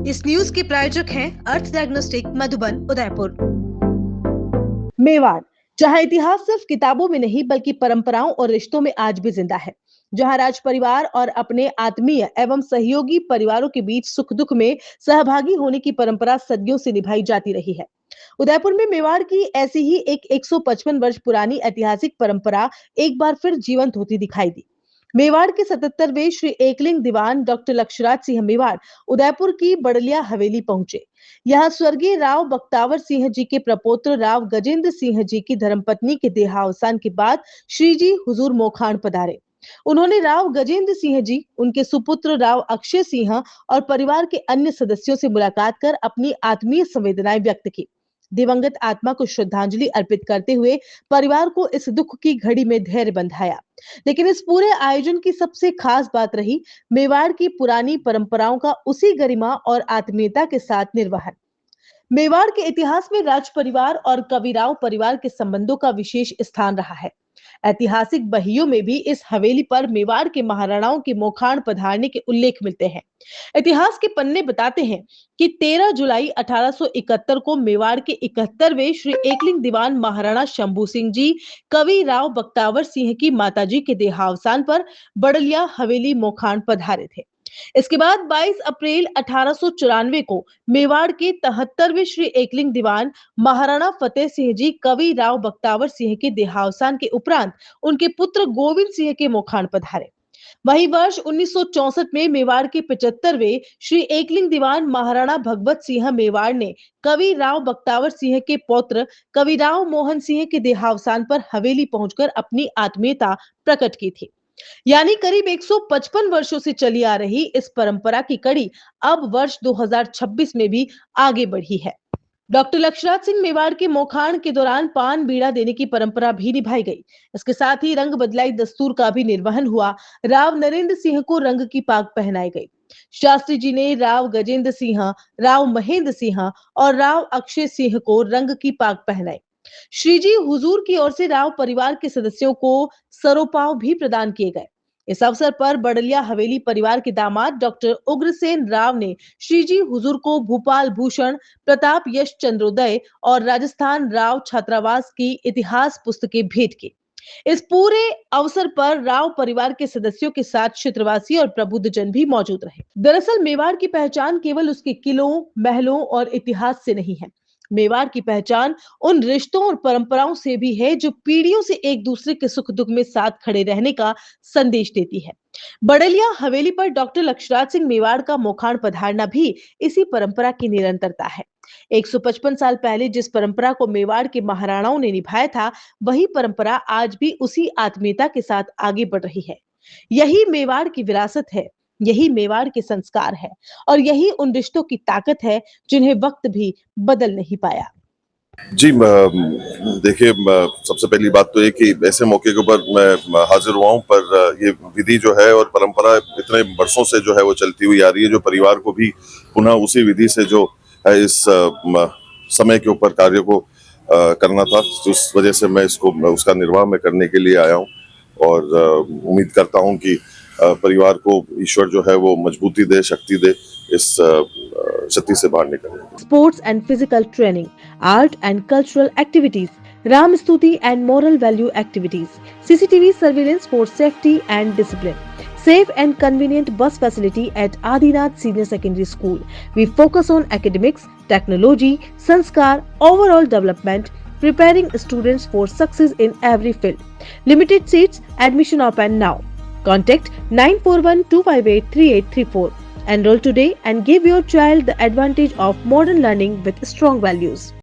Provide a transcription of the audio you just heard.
इस न्यूज के प्रायोजक हैं अर्थ डायग्नोस्टिक मधुबन उदयपुर। मेवाड़, जहां इतिहास सिर्फ किताबों में नहीं बल्कि परंपराओं और रिश्तों में आज भी जिंदा है। जहां राज परिवार और अपने आत्मीय एवं सहयोगी परिवारों के बीच सुख दुख में सहभागी होने की परंपरा सदियों से निभाई जाती रही है। उदयपुर में मेवाड़ की ऐसी ही एक 155 वर्ष पुरानी ऐतिहासिक परंपरा एक बार फिर जीवंत होती दिखाई दी। मेवाड़ के 77वें श्री एकलिंग दीवान डॉक्टर लक्षराज सिंह मेवाड़ उदयपुर की बड़लिया हवेली पहुंचे। यहाँ स्वर्गीय राव बख्तावर सिंह जी के प्रपौत्र राव गजेंद्र सिंह जी की धर्मपत्नी के देहावसान के बाद श्री जी हुजूर मोखान पधारे। उन्होंने राव गजेंद्र सिंह जी, उनके सुपुत्र राव अक्षय सिंह और परिवार के अन्य सदस्यों से मुलाकात कर अपनी आत्मीय संवेदनाएं व्यक्त की। दिवंगत आत्मा को श्रद्धांजलि अर्पित करते हुए परिवार को इस दुख की घड़ी में धैर्य बंधाया। लेकिन इस पूरे आयोजन की सबसे खास बात रही मेवाड़ की पुरानी परंपराओं का उसी गरिमा और आत्मीयता के साथ निर्वहन। मेवाड़ के इतिहास में राज परिवार और कविराव परिवार के संबंधों का विशेष स्थान रहा है। ऐतिहासिक बहियों में भी इस हवेली पर मेवाड़ के महाराणाओं के मोखाण पधारने के उल्लेख मिलते हैं। इतिहास के पन्ने बताते हैं कि 13 जुलाई 1871 को मेवाड़ के 71वें श्री एकलिंग दीवान महाराणा शंभू सिंह जी कवि राव बख्तावर सिंह की माताजी के देहावसान पर बड़लिया हवेली मोखाण पधारे थे। इसके बाद 22 अप्रैल 1894 को मेवाड़ के 73वें श्री एकलिंग दीवान महाराणा फतेह सिंह जी कवि राव बख्तावर सिंह के देहावसान के उपरांत उनके पुत्र गोविंद सिंह के मोखाण पधारे। वही वर्ष 1964 में मेवाड़ के 75वें श्री एकलिंग दीवान महाराणा भगवत सिंह मेवाड़ ने कवि राव बख्तावर सिंह के पौत्र कवि राव मोहन सिंह के देहावसान पर हवेली पहुंचकर अपनी आत्मीयता प्रकट की थी। यानी करीब 155 वर्षों से चली आ रही इस परंपरा की कड़ी अब वर्ष 2026 में भी आगे बढ़ी है। डॉक्टर लक्षराज सिंह मेवाड़ के मोखाण के दौरान पान बीड़ा देने की परंपरा भी निभाई गई। इसके साथ ही रंग बदलाई दस्तूर का भी निर्वहन हुआ। राव नरेंद्र सिंह को रंग की पाग पहनाई गई। शास्त्री जी ने राव गजेंद्र सिंह, राव महेंद्र सिंह और राव अक्षय सिंह को रंग की पाग पहनाई। श्री जी हुजूर की ओर से राव परिवार के सदस्यों को सरोपाव भी प्रदान किए गए। इस अवसर पर बड़लिया हवेली परिवार के दामाद डॉक्टर उग्रसेन राव ने श्री जी हुजूर को भूपाल भूषण, प्रताप यश चंद्रोदय और राजस्थान राव छात्रावास की इतिहास पुस्तकें भेंट की। इस पूरे अवसर पर राव परिवार के सदस्यों के साथ क्षेत्रवासी और प्रबुद्धजन भी मौजूद रहे। दरअसल मेवाड़ की पहचान केवल उसके किलों, महलों और इतिहास से नहीं है। मेवाड़ की पहचान उन रिश्तों और परंपराओं से भी है जो पीढ़ियों से एक दूसरे के सुख दुख में साथ खड़े रहने का संदेश देती है। बड़लिया हवेली पर डॉक्टर लक्षराज सिंह मेवाड़ का मोखाण पधारना भी इसी परंपरा की निरंतरता है। 155 साल पहले जिस परंपरा को मेवाड़ के महाराणाओं ने निभाया था, वही परंपरा आज भी उसी आत्मीयता के साथ आगे बढ़ रही है। यही मेवाड़ की विरासत है, यही मेवाड़ के संस्कार है और यही उन रिश्तों की ताकत है जिन्हें वक्त भी बदल नहीं पाया। जी, देखिए, सबसे पहली बात तो ये कि ऐसे मौके के ऊपर मैं हाजिर हुआ हूँ, पर ये विधि जो है और परंपरा इतने वर्षों से जो है वो चलती हुई आ रही है, जो परिवार को भी पुनः उसी विधि से जो है इस समय के ऊपर कार्य को करना था, उस वजह से मैं उसका निर्वाह मैं करने के लिए आया हूँ और उम्मीद करता हूँ कि परिवार को ईश्वर जो है वो मजबूती दे, शक्ति दे, इस क्षति से बाहर निकले। Sports and physical training, art and cultural activities, Ram Stuti and moral value activities, CCTV surveillance for safety and discipline, safe and convenient bus facility at Adinath Senior Secondary School. We focus on academics, technology, sanskar, overall development, preparing students for success in every field. Limited seats, admission open now. Contact 9412583834. Enroll today and give your child the advantage of modern learning with strong values.